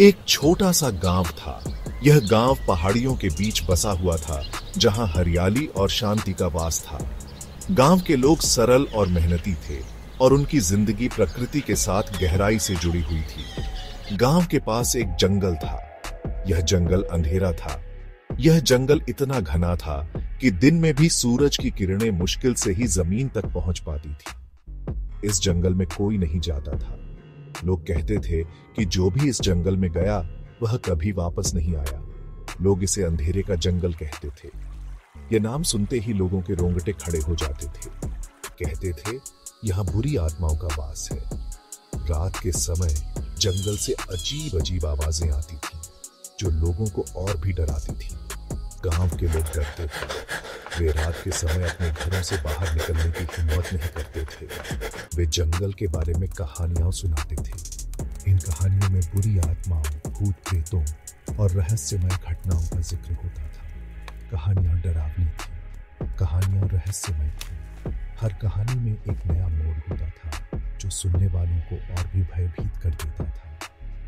एक छोटा सा गांव था। यह गांव पहाड़ियों के बीच बसा हुआ था, जहां हरियाली और शांति का वास था। गांव के लोग सरल और मेहनती थे और उनकी जिंदगी प्रकृति के साथ गहराई से जुड़ी हुई थी। गांव के पास एक जंगल था। यह जंगल अंधेरा था। यह जंगल इतना घना था कि दिन में भी सूरज की किरणें मुश्किल से ही जमीन तक पहुंच पाती थी। इस जंगल में कोई नहीं जाता था। लोग कहते थे कि जो भी इस जंगल में गया वह कभी वापस नहीं आया। लोग इसे अंधेरे का जंगल कहते थे। यह नाम सुनते ही लोगों के रोंगटे खड़े हो जाते थे। कहते थे यहां बुरी आत्माओं का वास है। रात के समय जंगल से अजीब अजीब आवाजें आती थी जो लोगों को और भी डराती थी। गांव के लोग डरते थे। वे रात के समय अपने घरों से बाहर निकलने की हिम्मत नहीं करते थे। वे जंगल के बारे में कहानियां सुनाते थे। इन कहानियों में बुरी आत्माओं, भूत प्रेतों और रहस्यमय घटनाओं का जिक्र होता था। कहानियां डरावनी थी, कहानियां रहस्यमय थी। हर कहानी में एक नया मोड़ होता था जो सुनने वालों को और भी भयभीत कर देता था।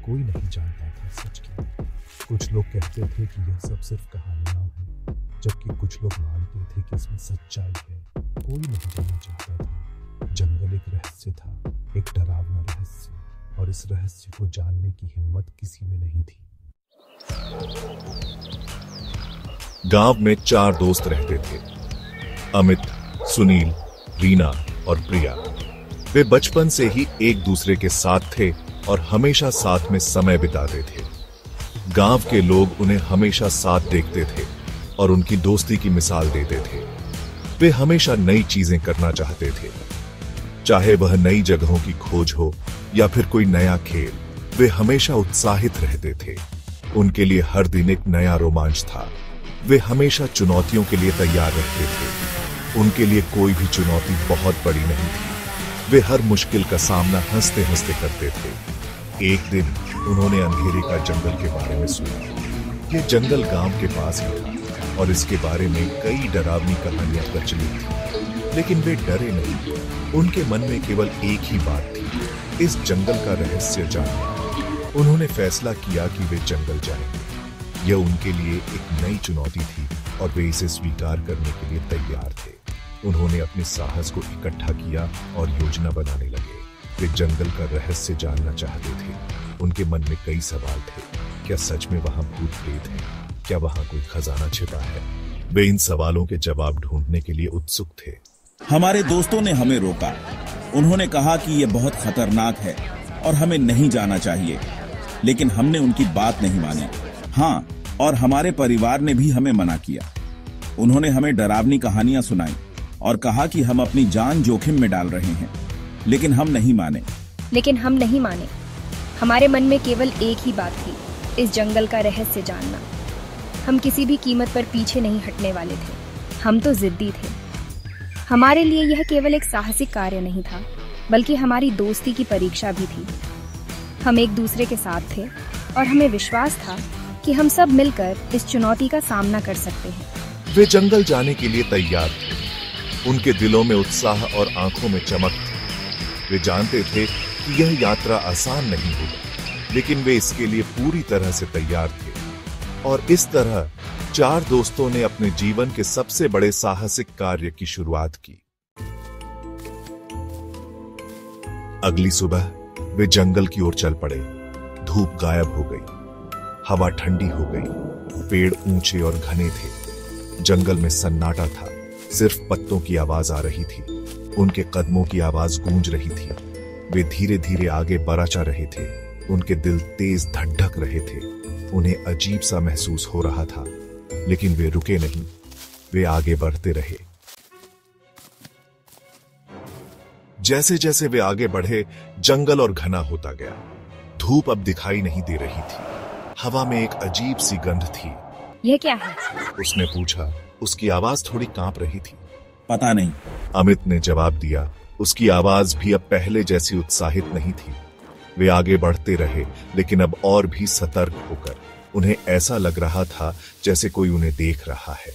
कोई नहीं जानता था सच क्या। कुछ लोग कहते थे कि यह सब सिर्फ कहानियां हैं, जबकि कुछ लोग मानते थे कि इसमें सच्चाई है। कोई नहीं जानना चाहता था। जंगल एक रहस्य था, एक डरावना रहस्य, और इस रहस्य को जानने की हिम्मत किसी में नहीं थी। गांव में 4 दोस्त रहते थे, अमित, सुनील, रीना और प्रिया। वे बचपन से ही एक दूसरे के साथ थे और हमेशा साथ में समय बिताते थे। गांव के लोग उन्हें हमेशा साथ देखते थे और उनकी दोस्ती की मिसाल देते थे। वे हमेशा नई चीजें करना चाहते थे, चाहे वह नई जगहों की खोज हो या फिर कोई नया खेल। वे हमेशा उत्साहित रहते थे। उनके लिए हर दिन एक नया रोमांच था। वे हमेशा चुनौतियों के लिए तैयार रहते थे। उनके लिए कोई भी चुनौती बहुत बड़ी नहीं थी। वे हर मुश्किल का सामना हंसते हंसते करते थे। एक दिन उन्होंने अंधेरे का जंगल के बारे में सुना। यह जंगल गांव के पास ही था और इसके बारे में कई डरावनी कहानियां प्रचलित थी, लेकिन वे डरे नहीं। उनके मन में केवल एक ही बात थी, इस जंगल का रहस्य जानना। उन्होंने फैसला किया कि वे जंगल जाएंगे। यह उनके लिए एक नई चुनौती थी और वे इसे स्वीकार करने के लिए तैयार थे। उन्होंने अपने साहस को इकट्ठा किया और योजना बनाने लगे। वे जंगल का रहस्य जानना चाहते थे। उनके मन में कई सवाल थे। क्या सच में वहां भूत प्रेत है? क्या वहां कोई खजाना छिपा है? वे इन सवालों के जवाब ढूंढने के लिए उत्सुक थे। हमारे दोस्तों ने हमें रोका। उन्होंने कहा कि यह बहुत खतरनाक है और हमें नहीं जाना चाहिए, लेकिन हमने उनकी बात नहीं मानी। हाँ, और हमारे परिवार ने भी हमें मना किया। उन्होंने हमें डरावनी कहानियां सुनाई और कहा कि हम अपनी जान जोखिम में डाल रहे हैं, लेकिन हम नहीं माने। हमारे मन में केवल एक ही बात थी, इस जंगल का रहस्य जानना। हम किसी भी कीमत पर पीछे नहीं हटने वाले थे। हम तो जिद्दी थे। हमारे लिए यह केवल एक साहसिक कार्य नहीं था, बल्कि हमारी दोस्ती की परीक्षा भी थी। हम एक दूसरे के साथ थे और हमें विश्वास था कि हम सब मिलकर इस चुनौती का सामना कर सकते हैं। वे जंगल जाने के लिए तैयार थे। उनके दिलों में उत्साह और आंखों में चमक थी। वे जानते थे कि यह यात्रा आसान नहीं होगी, लेकिन वे इसके लिए पूरी तरह से तैयार थे। और इस तरह 4 दोस्तों ने अपने जीवन के सबसे बड़े साहसिक कार्य की शुरुआत की। अगली सुबह वे जंगल की ओर चल पड़े। धूप गायब हो गई, हवा ठंडी हो गई, पेड़ ऊंचे और घने थे। जंगल में सन्नाटा था, सिर्फ पत्तों की आवाज आ रही थी। उनके कदमों की आवाज गूंज रही थी। वे धीरे धीरे आगे बढ़ा रहे थे। उनके दिल तेज धड़धक रहे थे। उन्हें अजीब सा महसूस हो रहा था, लेकिन वे रुके नहीं। वे आगे बढ़ते रहे। जैसे जैसे वे आगे बढ़े, जंगल और घना होता गया। धूप अब दिखाई नहीं दे रही थी। हवा में एक अजीब सी गंध थी। यह क्या है? उसने पूछा। उसकी आवाज थोड़ी कांप रही थी। पता नहीं, अमित ने जवाब दिया। उसकी आवाज भी अब पहले जैसी उत्साहित नहीं थी। वे आगे बढ़ते रहे, लेकिन अब और भी सतर्क होकर। उन्हें ऐसा लग रहा था जैसे कोई उन्हें देख रहा है।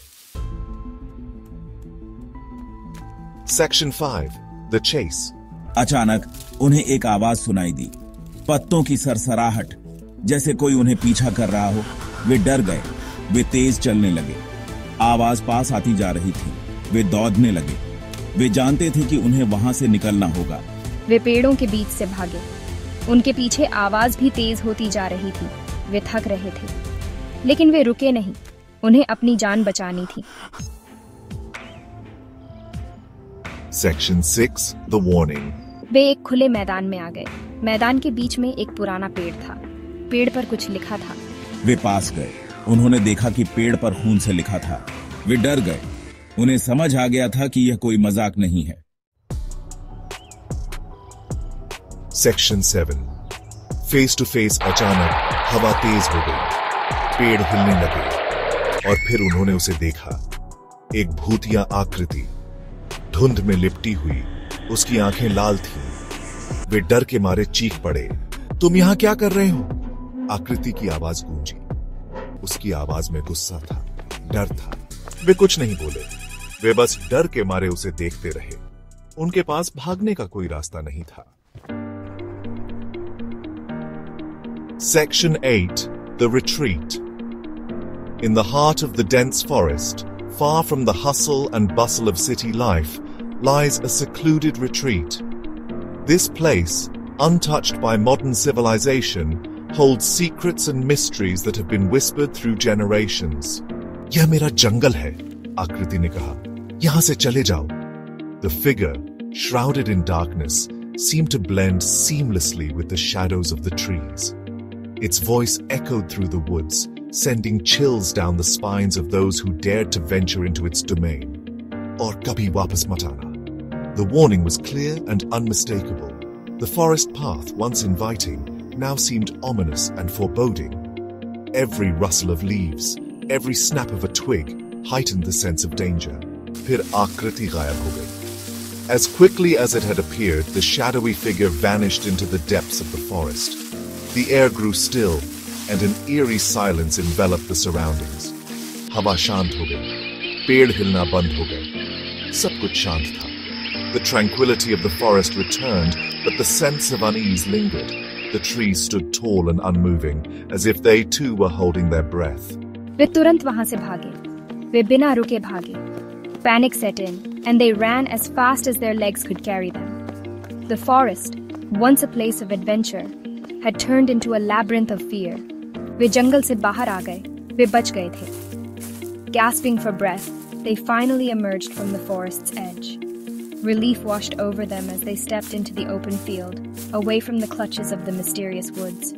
Section 5, the chase. अचानक उन्हें एक आवाज सुनाई दी। पत्तों की सरसराहट, जैसे कोई उन्हें पीछा कर रहा हो। वे डर गए। वे तेज चलने लगे। आवाज पास आती जा रही थी। वे दौड़ने लगे। वे जानते थे कि उन्हें वहां से निकलना होगा। वे पेड़ों के बीच से भागे। उनके पीछे आवाज भी तेज होती जा रही थी। वे थक रहे थे, लेकिन वे रुके नहीं। उन्हें अपनी जान बचानी थी। Section 6, The Warning. वे एक खुले मैदान में आ गए। मैदान के बीच में एक पुराना पेड़ था। पेड़ पर कुछ लिखा था। वे पास गए। उन्होंने देखा कि पेड़ पर खून से लिखा था। वे डर गए। उन्हें समझ आ गया था कि यह कोई मजाक नहीं है। Section 7. Face to face अचानक हवा तेज हो गई। पेड़ हिलने लगे और फिर उन्होंने उसे देखा। एक भूतिया आकृति, धुंध में लिपटी हुई। उसकी आंखें लाल थीं। वे डर के मारे चीख पड़े, तुम यहां क्या कर रहे हो? आकृति की आवाज गूंजी। उसकी आवाज में गुस्सा था, डर था। वे कुछ नहीं बोले। वे बस डर के मारे उसे देखते रहे। उनके पास भागने का कोई रास्ता नहीं था। Section 8, The Retreat. In the heart of the dense forest, far from the hustle and bustle of city life, lies a secluded retreat. This place, untouched by modern civilization, holds secrets and mysteries that have been whispered through generations. यह मेरा जंगल है, आकृति ने कहा। यहां से चले जाओ। The figure, shrouded in darkness, seemed to blend seamlessly with the shadows of the trees. Its voice echoed through the woods, sending chills down the spines of those who dared to venture into its domain. Aur kabhi wapas mat aana. The warning was clear and unmistakable. The forest path, once inviting, now seemed ominous and foreboding. Every rustle of leaves, every snap of a twig heightened the sense of danger. Phir Akriti ghayab ho gayi. As quickly as it had appeared, the shadowy figure vanished into the depths of the forest. The air grew still, and an eerie silence enveloped the surroundings. Hawa shant ho gayi. Ped hilna band ho gaye. Sab kuch shant tha. The tranquility of the forest returned, but the sense of unease lingered. The trees stood tall and unmoving, as if they too were holding their breath. वे तुरंत वहां से भागे। वे बिना रुके भागे। Panic set in, and they ran as fast as their legs could carry them. The forest, once a place of adventure, had turned into a labyrinth of fear. वे जंगल से बाहर आ गए। वे बच गए थे। Gasping for breath, they finally emerged from the forest's edge. Relief washed over them as they stepped into the open field, away from the clutches of the mysterious woods.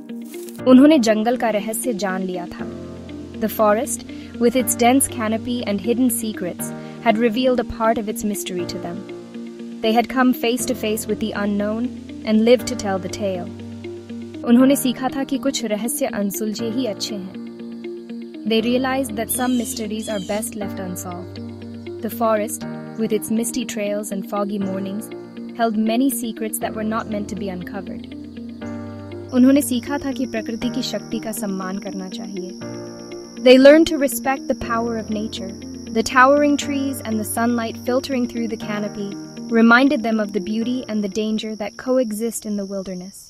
उन्होंने जंगल का रहस्य जान लिया था. The forest, with its dense canopy and hidden secrets, had revealed a part of its mystery to them. They had come face to face with the unknown and lived to tell the tale. उन्होंने सीखा था कि कुछ रहस्य अनसुलझे ही अच्छे हैं. They realized that some mysteries are best left unsolved. The forest, with its misty trails and foggy mornings, held many secrets that were not meant to be uncovered. उन्होंने सीखा था कि प्रकृति की शक्ति का सम्मान करना चाहिए. They learned to respect the power of nature. The towering trees and the sunlight filtering through the canopy reminded them of the beauty and the danger that coexist in the wilderness.